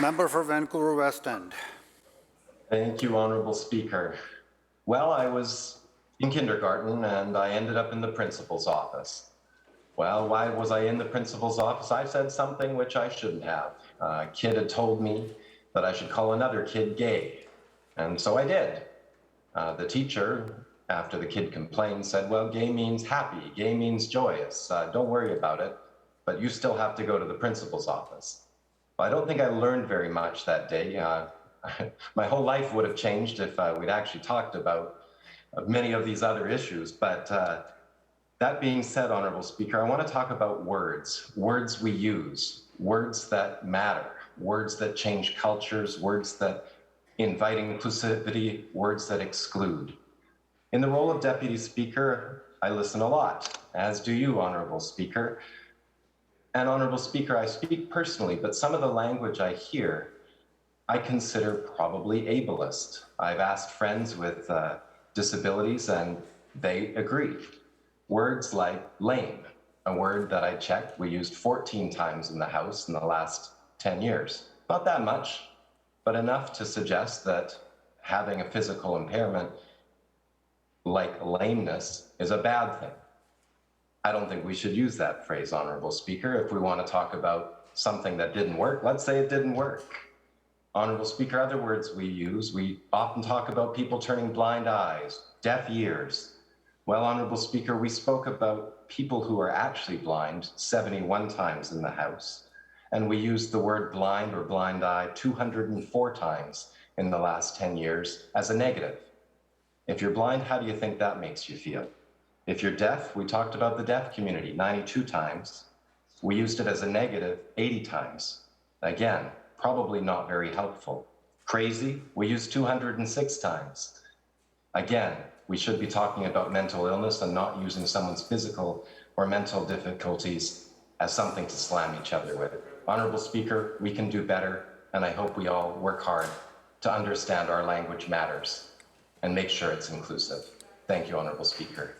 Member for Vancouver West End. Thank you, Honorable Speaker. Well, I was in kindergarten and I ended up in the principal's office. Well, why was I in the principal's office? I said something which I shouldn't have. A kid had told me that I should call another kid gay, and so I did. The teacher, after the kid complained, said, well, gay means happy, gay means joyous, don't worry about it, but you still have to go to the principal's office. Well, I don't think I learned very much that day. My whole life would have changed if we'd actually talked about many of these other issues, but that being said, Honorable Speaker, I want to talk about words we use, words that matter, words that change cultures, words that invite inclusivity, words that exclude. In the role of Deputy Speaker, I listen a lot, as do you, Honorable Speaker. And Honorable Speaker, I speak personally, but some of the language I hear, I consider probably ableist. I've asked friends with disabilities and they agree. Words like lame, a word that I checked we used 14 times in the House in the last 10 years. Not that much, but enough to suggest that having a physical impairment like lameness is a bad thing. I don't think we should use that phrase, Honorable Speaker. If we want to talk about something that didn't work, let's say it didn't work. Honorable Speaker, other words we use, we often talk about people turning blind eyes, deaf ears. Well, Honorable Speaker, we spoke about people who are actually blind 71 times in the House, and we used the word blind or blind eye 204 times in the last 10 years as a negative. If you're blind, how do you think that makes you feel? If you're deaf, we talked about the deaf community 92 times. We used it as a negative 80 times. Again, probably not very helpful. Crazy, we used 206 times. Again, we should be talking about mental illness and not using someone's physical or mental difficulties as something to slam each other with. Honorable Speaker, we can do better, and I hope we all work hard to understand our language matters and make sure it's inclusive. Thank you, Honorable Speaker.